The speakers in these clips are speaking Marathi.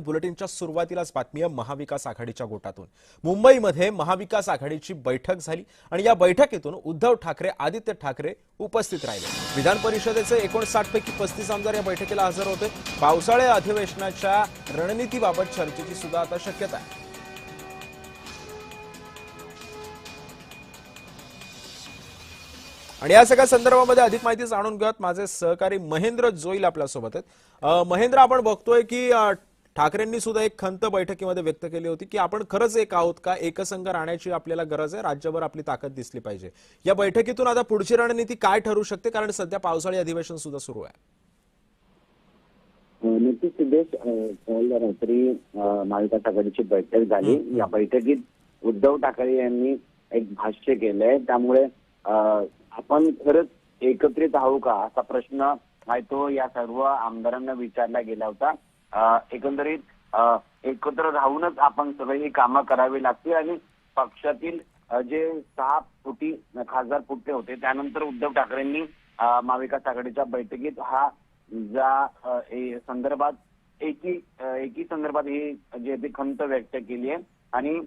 बुलेटिनच्या सुरुवातीलाच बातमी आहे महाविकास आघाडीच्या गोटातून। मुंबईमध्ये महाविकास आघाडीची बैठक झाली आणि या बैठकीतून उद्धव ठाकरे, आदित्य ठाकरे उपस्थित राहिले। विधान परिषदेचे 59 पैकी 35 आमदार या बैठकीला हजर होते। पावसाळी अधिवेशनाच्या रणनीतीबाबत चर्चेची सुद्धा आता शक्यता आहे। आणि या सगळ्या संदर्भामध्ये अधिक माहिती जाणून घेऊयात। माझे सहकारी महेंद्र जोईल आपल्या सोबत आहेत। महेंद्र, आपण बघतोय की ठाकरेंनी सुद्धा एक खंत बैठकीमध्ये व्यक्त केली होती की आपण खरंच एक आहोत का, एकसंघ राहण्याची आपल्याला गरज आहे, राज्यभर आपली ताकद दिसली पाहिजे। या बैठकीतून आता पुढची रणनीती काय ठरू शकते, कारण सध्या पावसाळी अधिवेशन सुद्धा सुरू आहे। नक्कीच सिद्धेश, काल रात्री महाविकास आघाडीची बैठक झाली। या बैठकीत उद्धव ठाकरे यांनी एक भाष्य केलंय, त्यामुळे आपण खरंच एकत्रित आहो का असा प्रश्न आहे तो या सर्व आमदारांना विचारला गेला होता। एकंदरीत एकत्र राहूनच आपण सगळी कामं करावी लागतील आणि पक्षातील जे 6 फुटी खासदार फुटले होते त्यानंतर उद्धव ठाकरेंनी महाविकास आघाडीच्या बैठकीत हा ज्या संदर्भात एकी संदर्भात ही जे खंत व्यक्त केली आहे आणि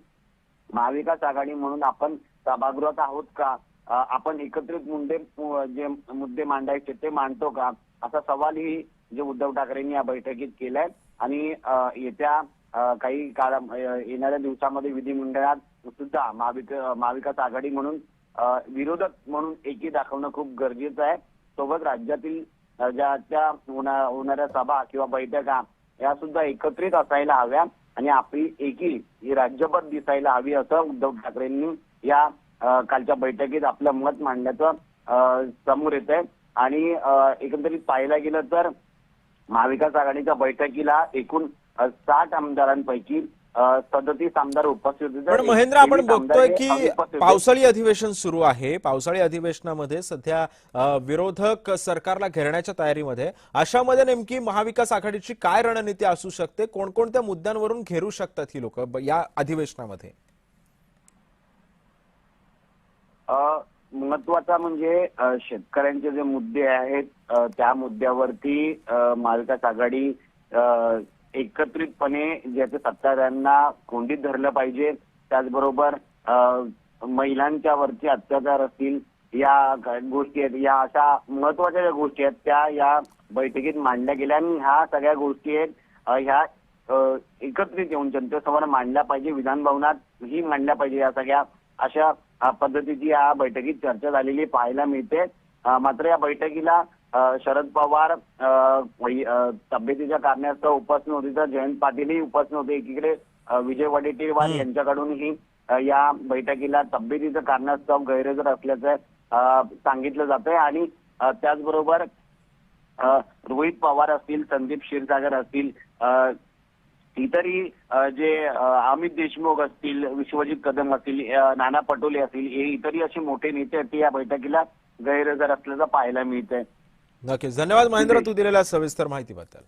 महाविकास आघाडी म्हणून आपण सभागृहात आहोत का, आपण एकत्रित मुद्दे मांडायचे ते मांडतो का, असा सवालही जे उद्धव ठाकरेंनी या बैठकीत केलाय। आणि येत्या काही काळ येणाऱ्या दिवसामध्ये विधिमंडळात सुद्धा महाविकास आघाडी म्हणून विरोधक म्हणून एकी दाखवणं खूप गरजेचं आहे। सोबत राज्यातील ज्या होणाऱ्या सभा किंवा बैठका या सुद्धा एकत्रित असायला हव्या आणि आपली एकी ही राज्यभर दिसायला हवी, असं उद्धव ठाकरेंनी या कालच्या बैठकीत आपलं मत मांडण्याचं समोर येत आहे। आणि एकंदरीत पाहायला गेलं तर महाविकास आघाडीच्या बैठकीला एकूण 60 आमदारांपैकी 37 आमदार उपस्थित होते। पण महेंद्र, आपण बघतोय की पावसाळी अधिवेशन सुरू आहे। पावसाळी अधिवेशनामध्ये सध्या विरोधक सरकारला घेरण्याच्या तयारीमध्ये, अशामध्ये नेमकी महाविकास आघाडीची काय रणनीती असू शकते, कोणकोणत्या मुद्द्यांवरून घेरू शकतात ही लोक या अधिवेशनामध्ये? महत्वाचा म्हणजे शेतकऱ्यांचे जे मुद्दे आहेत त्या मुद्द्यावरती महाविकास आघाडी एकत्रितपणे ज्याचे सत्ताधाऱ्यांना कोंडीत धरलं पाहिजे। त्याचबरोबर महिलांच्या वरती अत्याचार असतील, या गोष्टी आहेत, या अशा महत्वाच्या ज्या गोष्टी आहेत त्या या बैठकीत मांडल्या गेल्या आणि ह्या सगळ्या गोष्टी आहेत ह्या एकत्रित येऊन जनतेसमोर मांडल्या पाहिजे, विधान भवनात ही मांडल्या पाहिजे। या सगळ्या अशा पद्धतीची या बैठकीत चर्चा झालेली पाहायला मिळते। मात्र या बैठकीला शरद पवार तब्येतीच्या कारणास्तव उपस्थित नव्हते तर जयंत पाटीलही उपस्थित नव्हते। एकीकडे विजय वडेट्टीवार यांच्याकडूनही या बैठकीला तब्येतीच्या कारणास्तव गैरहजर असल्याचं सांगितलं जात आहे। आणि त्याचबरोबर रोहित पवार असतील, संदीप क्षीरसागर असतील, इतरही जे अमित देशमुख असतील, विश्वजित कदम असतील, नाना पटोले असतील, हे इतरही असे मोठे नेते आहेत या बैठकीला गैरहजर असल्याचं पाहायला मिळतंय। नक्कीच, धन्यवाद महेंद्र, तू दिलेल्या सविस्तर माहितीबद्दल।